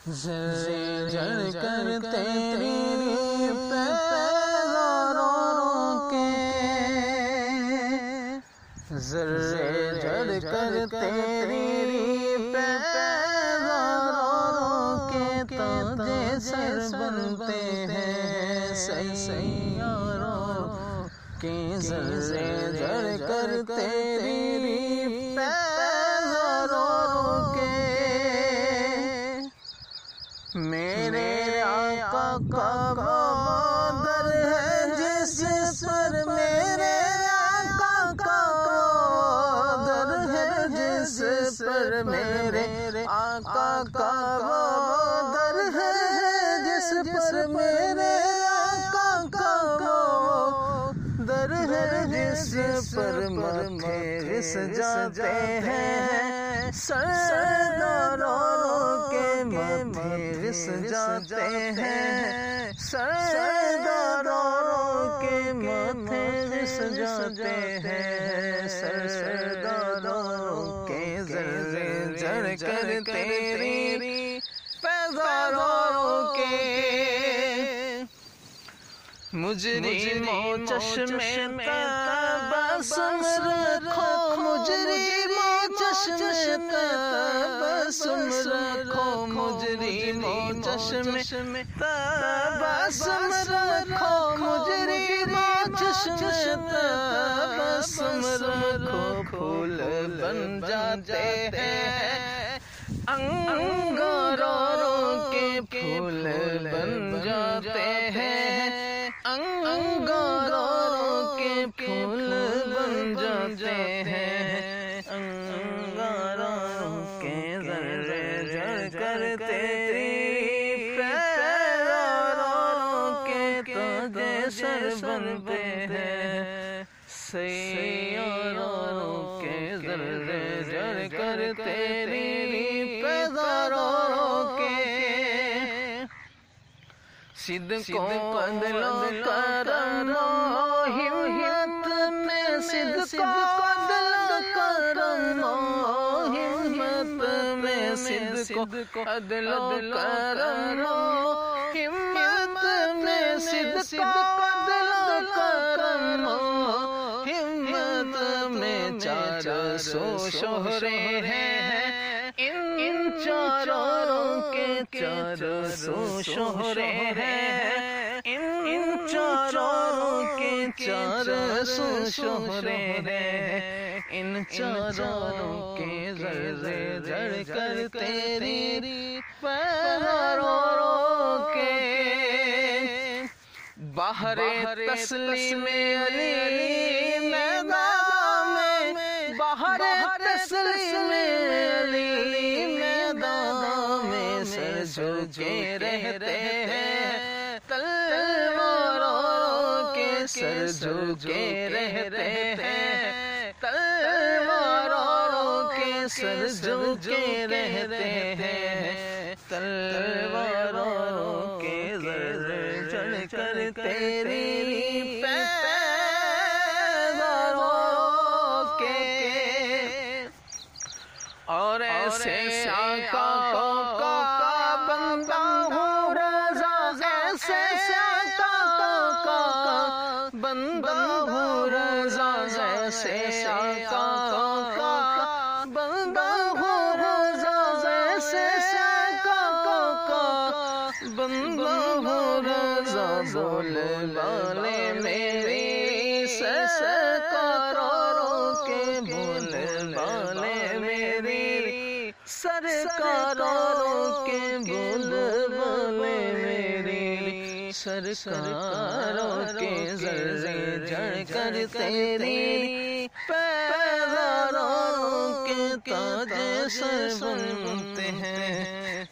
ذرے جڑ کر تیری پیزاروں کے، ذرے جڑ کر تیری پیزاروں کے تاجے سر بنتے ہیں سیاروں کے، ذرے جڑ کر تیری پیزاروں کے۔ میرے آقا کا در ہے جس پر، میرے آقا کا در ہے جس پر، میرے آقا کا در ہے جس پر، میرے آقا کا در ہے جس پر ماتھے رس جاتے ہیں سرداروں کے، ماتھے رس جاتے ہیں سرداروں کے، ماتھے رس جاتے ہیں سرداروں کے، ذرے جڑ کر تیری پیزاروں کے۔ مجرموں چشمے تبسم رکھو، مجرموں چشمے تبسم رکھو، مجرموں چشمے تبسم رکھو، مجرموں چشمے تبسم رکھو، پھول بن جاتے ہیں انگاروں کے، پھول بن جاتے ہیں انگاروں کے، پھول بن جاتے ہیں انگاروں کے، ذرے جڑ کر تیری پیزاروں کے تاجے سر بنتے ہیں سیاروں کے، ذرے جڑ کر تیری پیزاروں کے۔ صدق و عدل و کرم و ہمت میں، صدق و عدل و کرم و ہمت میں، صدق و عدل و کرم و ہمت میں، صدق و عدل و کرم و ہمت میں، 400 شہرے ہیں ان چاروں کے، 400 شہرے ہیں ان چاروں کے، 400 شہرے ہیں ان چاروں کے، ذرے جڑ کر تیری پیزاروں کے۔ باہر تسلیم علی میدان میں، باہر تسلیم علی میدان میں، سر جھکے رہتے ہیں تلواروں کے، سر جھکے رہتے ہیں تلواروں کے، سر جھکے رہتے ہیں تلواروں کے، ذرے جڑ کر تیری پیزاروں کے۔ اور ایسے آقا کا بندہ ہوں رضا، ایسے آقا کا بندہ ہوں رضا، ایسے آقا کا بندہ ہوں رضا، ایسے آقا کا بندہ ہوں رضا، بولے والے میری سرکاروں کے، بولے والے میری سرکاروں کے، بولے والے میری سرکاروں کے، ذرے جڑ کر تیری پیزاروں کے تاجے سر بنتے ہیں